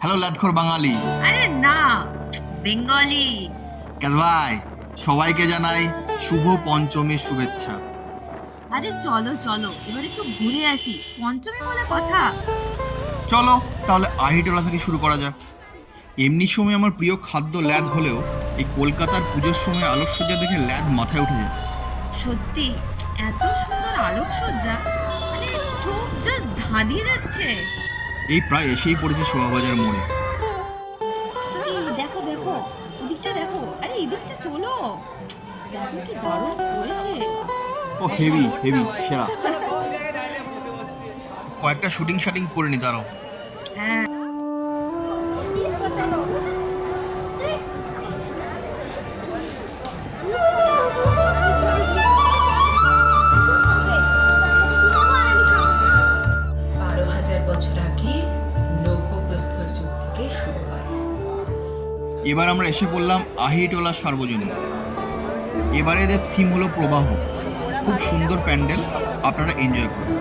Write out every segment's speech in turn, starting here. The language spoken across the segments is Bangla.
হ্যালো লাদখোর বাঙালি। আরে না, বেঙ্গলি। কেন ভাই, সবাইকে জানাই শুভ পঞ্চমীর শুভেচ্ছা। আরে চলো চলো এবার একটু ঘুরে আসি, পঞ্চমী বলে কথা। চলো তাহলে আহিটোলা থেকে শুরু করা যাক। এমনি সময় আমার প্রিয় খাদ্য ল্যাদ হলেও এই কলকাতার পুজোর সময় আলোকসজ্জা দেখে ল্যাদ মাথায় উঠে যায়। সত্যি এত সুন্দর আলোকসজ্জা, মানে চোখ জাস্ট ধাঁধিয়ে যাচ্ছে। এই প্রায় এসেই পড়েছে শোভাবাজার মোড়ে। এই দেখো দেখো, ওদিকটা দেখো, আরে এদিকটা তোলো, দেখো কি দারুণ করেছে। ও হেভি হেভি, সেরা। কয়েকটা শুটিং শাটিং করে নি, দাঁড়াও। হ্যাঁ, এবার আমরা এসে পড়লাম আহিটোলা সার্বজনীন। এবারে এদের থিম হলো প্রবাহ। খুব সুন্দর প্যান্ডেল, আপনারা এনজয় করুন।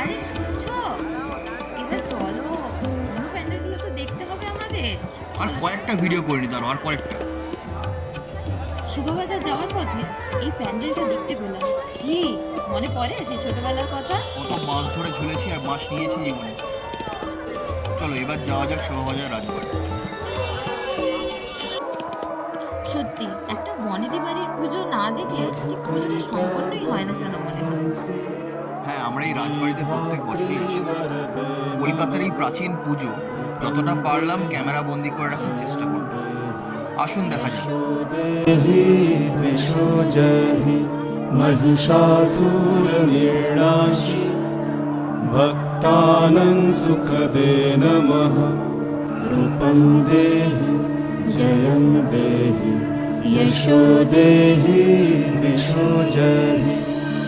আরে শুনছো, এবার চলো, অন্য প্যান্ডেলগুলো তো দেখতে হবে আমাদের। আর কয়েকটা ভিডিও করে নি, দাঁড়াও, আর কয়েকটা। শোভাবাজার যাওয়ার পথে এই প্যান্ডেলটা দেখতে পেলাম, কি মনে পড়ে সেই ছোটবেলার কথা। কত মাছ ধরে ঝুলেছি আর মাছ নিয়েছি জীবনে। চলো এবার যাওয়া যাক শোভাবাজার রাজবাড়ি। সত্যি একটা বনেদি বাড়ির পুজো না দেখলে ঠিক পুজোটা সম্পূর্ণই হয় না যেন মনে হয়। হ্যাঁ, আমরা এই রাজবাড়িতে প্রত্যেক বছরই আসি। কলকাতার এই প্রাচীন পুজো যতটা পারলাম ক্যামেরা বন্দি করে রাখার চেষ্টা করলাম। আসুন দেখা যাক। महिषासुरनिर्णाशि भक्तानां सुखदे नमः रूपं देहि जयं देहि यशो देहि दिशो जहि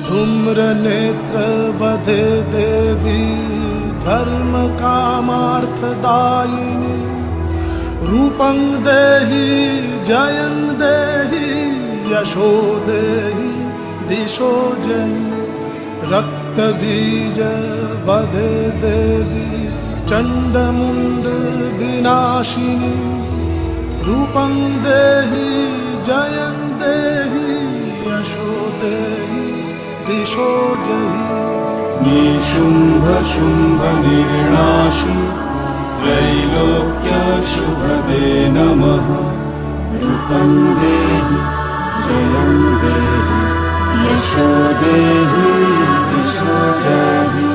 धूम्रनेत्रवधे देवी धर्मकामार्थदायिनी रूपं देहि जयं देहि यशो देहि दिशो जयि रक्तबीज वधे देवी चण्डमुण्ड विनाशिनी रूपं देहि जयं देहि यशो देहि दिशो जयि निशुम्भ शुम्भ निर्णाशि त्रैलोक्य शुभदे नमः रूपं देहि जयं देहि यशो देहि दिशो जहि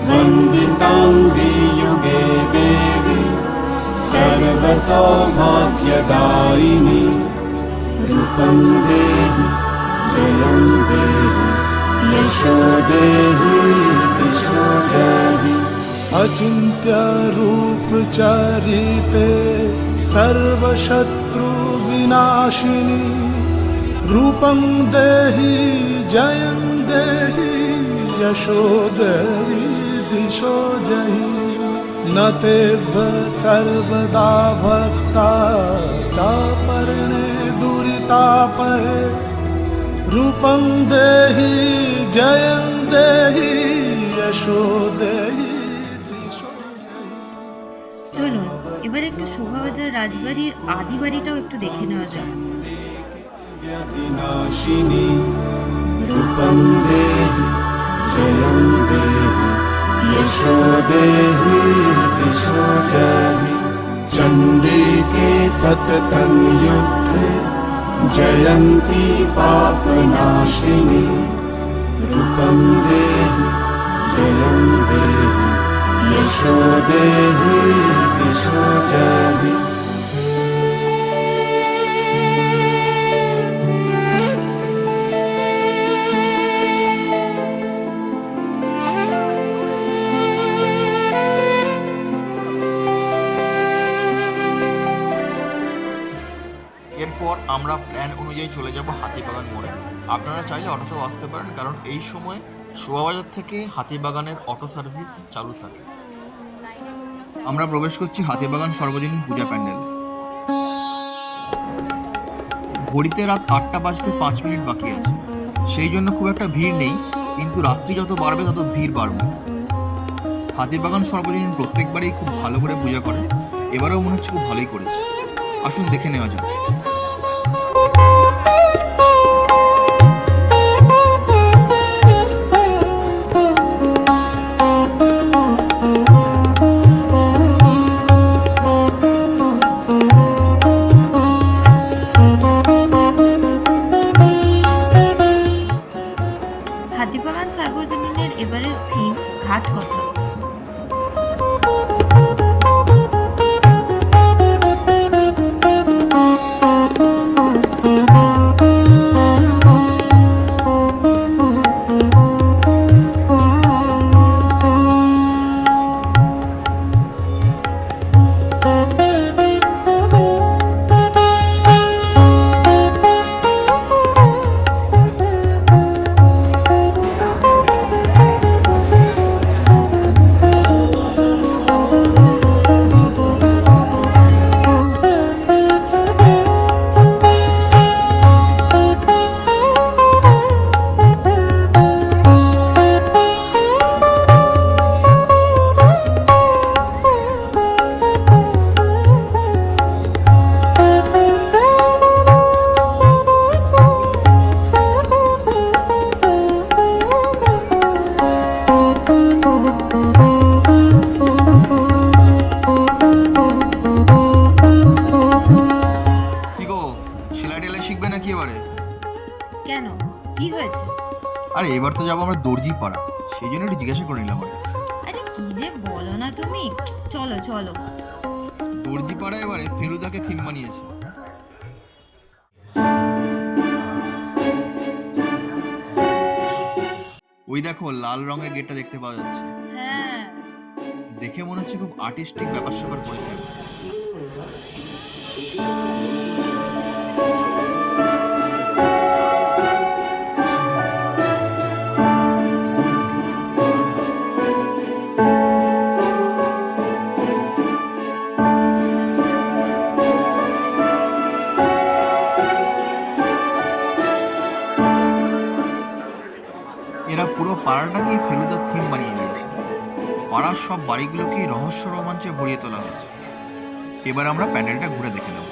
वन्दिताङ्घ्रि युगे देवी सर्वसौभाग्यदायिनी रूपं देहि जयं देहि यशो देहि दिशो जहि अचिन्त्य रूप चरिते सर्वशत्रु विनाशिनी रूपं देहि जयं देहि यशो देहि दिशो जहि न तेव सर्वदा भक्ता चापर्णे दुरितापहे रूपं देहि जयं देहि यशो देहि दिशो চলুন এবার একটু শোভাবাজার রাজবাড়ির আদি বাড়িটাও একটু দেখে নেওয়া যাক। विनाशिनी रूपं देहि जयं देहि यशो देहि दिशो जहि चण्डी के सततं युद्धे जयन्ती पापनाशिनी रूपं देहि जयं देहि यशो देहि दिशो जहि এরপর আমরা প্ল্যান অনুযায়ী চলে যাব হাতিবাগান মোড়ে। আপনারা চাইলে অটোতেও আসতে পারেন, কারণ এই সময় শোভাবাজার থেকে হাতিবাগানের অটো সার্ভিস চালু থাকে। আমরা প্রবেশ করছি হাতিবাগান সর্বজনীন পূজা প্যান্ডেল। ঘড়িতে রাত 8টা বাজতে 5 মিনিট বাকি আছে, সেই জন্য খুব একটা ভিড় নেই, কিন্তু রাত্রি যত বাড়বে তত ভিড় বাড়বে। হাতিবাগান সর্বজনীন প্রত্যেকবারই খুব ভালো করে পূজা করে, এবারেও মনে হচ্ছে খুব ভালোই করেছে। আসুন দেখে নেওয়া যাক। হাতিবাগান সার্বজনীনের এবারের থিম ঘাট কথা। শিখবে নাকি এবারে? কেন, কি হয়েছে? আরে এবার তো যাবো আমরা দর্জি পাড়া, সেই জন্য একটু জিজ্ঞাসা করে নিলাম। আরে কি যে বলো না তুমি, চলো চলো। দর্জি পাড়া এবারে ফেলুদাকে থিম বানিয়েছে। ওই দেখো লাল রঙের গেটটা দেখতে পাওয়া যাচ্ছে। হ্যাঁ, দেখে মনে হচ্ছে খুব আর্টিস্টিক ব্যাপার স্যাপার করেছে। এরা পুরো পাড়াটাকেই ফেলুদার থিম বানিয়ে দিয়েছে। পাড়ার সব বাড়িগুলোকেই রহস্য রোমাঞ্চে ভরিয়ে তোলা হয়েছে। এবার আমরা প্যান্ডেলটা ঘুরে দেখে নেব।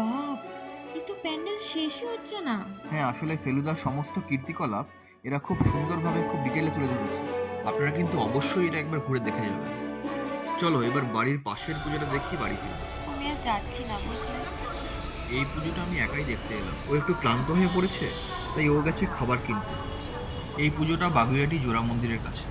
বাপ, এ তো প্যান্ডেল শেষই হচ্ছে না। হ্যাঁ, আসলে ফেলুদার সমস্ত কীর্তিকলাপ এরা খুব সুন্দরভাবে খুব ডিটেলে তুলে ধরেছে। আপনারা কিন্তু অবশ্যই এটা একবার ঘুরে দেখে যাবেন। চলো এবার বাড়ির পাশের পুজোটা দেখি, বাড়ি ফিরবো। আমি আর যাচ্ছি না, বুঝলে। এই পুজোটা আমি একাই দেখতে এলাম। ও একটু ক্লান্ত হয়ে পড়েছে, তাই ও গেছে খাবার কিনতে। এই পুজোটা বাগুইয়াটি জোড়া মন্দিরের কাছে।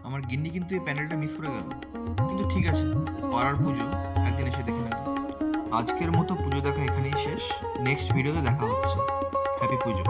আমার গিন্নি কিন্তু এই প্যানেলটা মিস করে গেল, কিন্তু ঠিক আছে, পাড়ার পুজো, একদিন এসে দেখে নেব। আজকের মতো পুজো দেখা এখানেই শেষ। নেক্সট ভিডিওতে দেখা হচ্ছে। হ্যাপি পুজো।